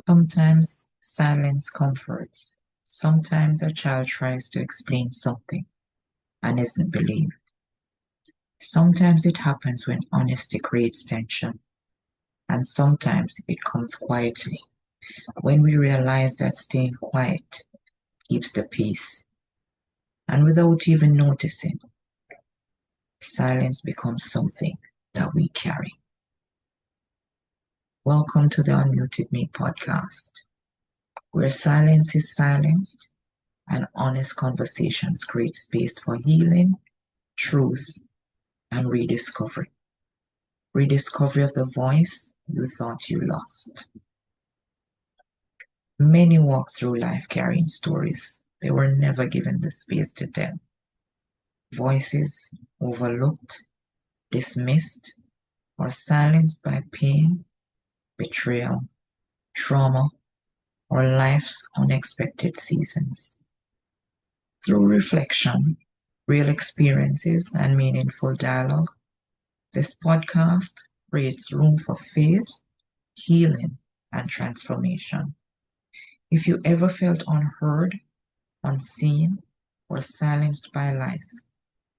Sometimes silence comforts. Sometimes a child tries to explain something and isn't believed. Sometimes it happens when honesty creates tension, and sometimes it comes quietly when we realize that staying quiet keeps the peace. And without even noticing, silence becomes something that we carry. Welcome to the Unmuted Me podcast, where silence is silenced and honest conversations create space for healing, truth, and rediscovery. Rediscovery of the voice you thought you lost. Many walk through life carrying stories they were never given the space to tell. Voices overlooked, dismissed, or silenced by pain, betrayal, trauma, or life's unexpected seasons. Through reflection, real experiences, and meaningful dialogue, this podcast creates room for faith, healing, and transformation. If you ever felt unheard, unseen, or silenced by life,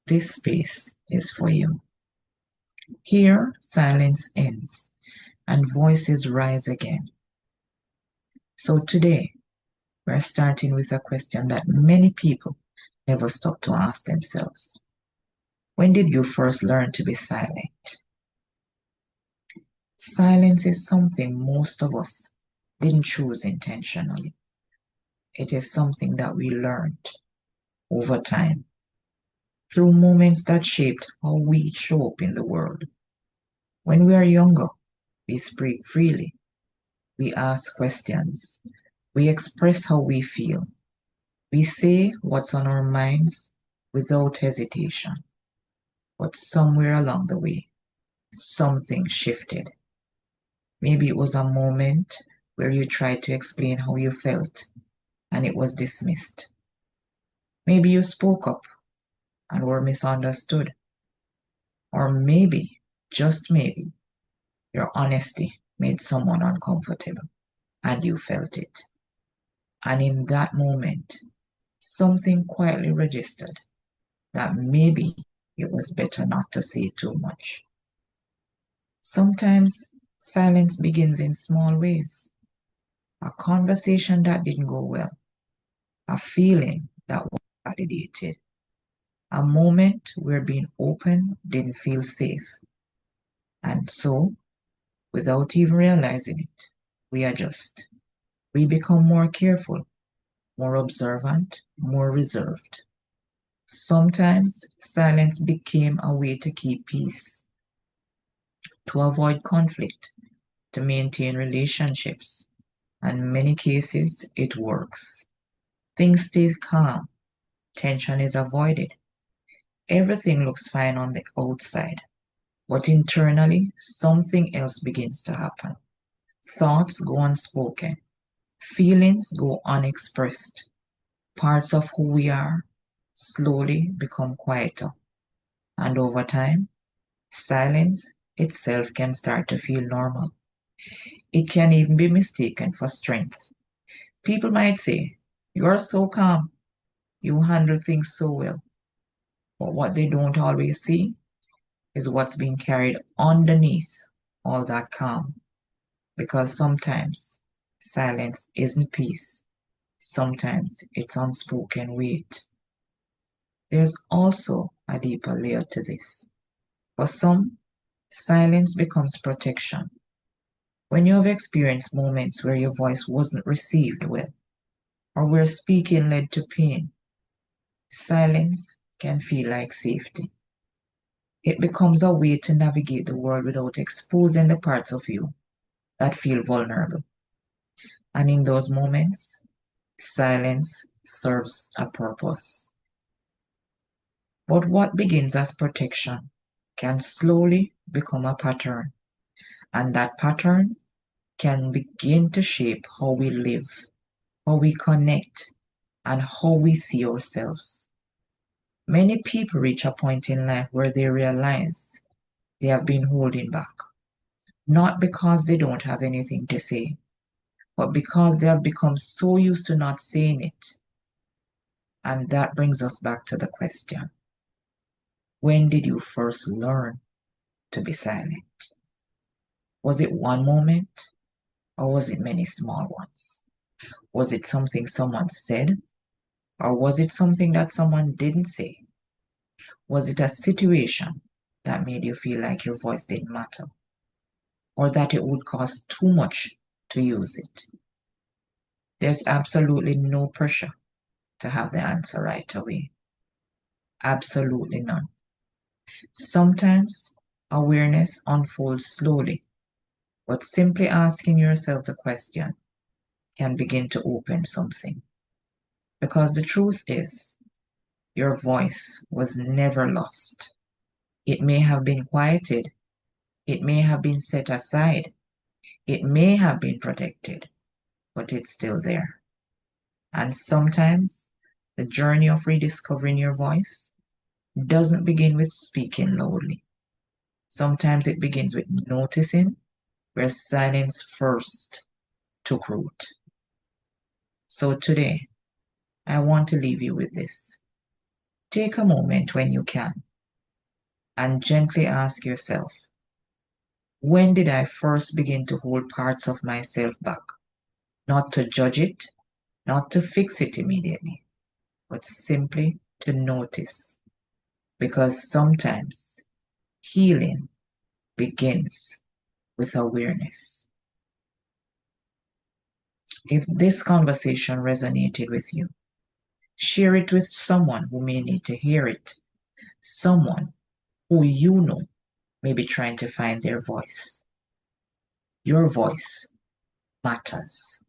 this space is for you. Here, silence ends and voices rise again. So today, we're starting with a question that many people never stop to ask themselves. When did you first learn to be silent? Silence is something most of us didn't choose intentionally. It is something that we learned over time through moments that shaped how we show up in the world. When we are younger, we speak freely, we ask questions, we express how we feel, we say what's on our minds without hesitation. But somewhere along the way, something shifted. Maybe it was a moment where you tried to explain how you felt and it was dismissed. Maybe you spoke up and were misunderstood. Or maybe, just maybe, your honesty made someone uncomfortable and you felt it. And in that moment, something quietly registered that maybe it was better not to say too much. Sometimes silence begins in small ways. A conversation that didn't go well, a feeling that was validated, a moment where being open didn't feel safe. And so, without even realizing it, we adjust. We become more careful, more observant, more reserved. Sometimes silence became a way to keep peace, to avoid conflict, to maintain relationships. And in many cases, it works. Things stay calm, tension is avoided. Everything looks fine on the outside, but internally, something else begins to happen. Thoughts go unspoken, feelings go unexpressed. Parts of who we are slowly become quieter. And over time, silence itself can start to feel normal. It can even be mistaken for strength. People might say, "You are so calm, you handle things so well." But what they don't always see is what's being carried underneath all that calm. Because sometimes silence isn't peace, sometimes it's unspoken weight. There's also a deeper layer to this. For some, silence becomes protection. When you have experienced moments where your voice wasn't received well, or where speaking led to pain, silence can feel like safety. It becomes a way to navigate the world without exposing the parts of you that feel vulnerable. And in those moments, silence serves a purpose. But what begins as protection can slowly become a pattern, and that pattern can begin to shape how we live, how we connect, and how we see ourselves. Many people reach a point in life where they realize they have been holding back, not because they don't have anything to say, but because they have become so used to not saying it. And that brings us back to the question, when did you first learn to be silent? Was it one moment, or was it many small ones? Was it something someone said, or was it something that someone didn't say? Was it a situation that made you feel like your voice didn't matter, or that it would cost too much to use it? There's absolutely no pressure to have the answer right away. Absolutely none. Sometimes awareness unfolds slowly, but simply asking yourself the question can begin to open something. Because the truth is, your voice was never lost. It may have been quieted, it may have been set aside, it may have been protected, but it's still there. And sometimes the journey of rediscovering your voice doesn't begin with speaking loudly. Sometimes it begins with noticing where silence first took root. So today, I want to leave you with this. Take a moment when you can and gently ask yourself, when did I first begin to hold parts of myself back? Not to judge it, not to fix it immediately, but simply to notice. Because sometimes healing begins with awareness. If this conversation resonated with you, share it with someone who may need to hear it, someone who you know may be trying to find their voice. Your voice matters.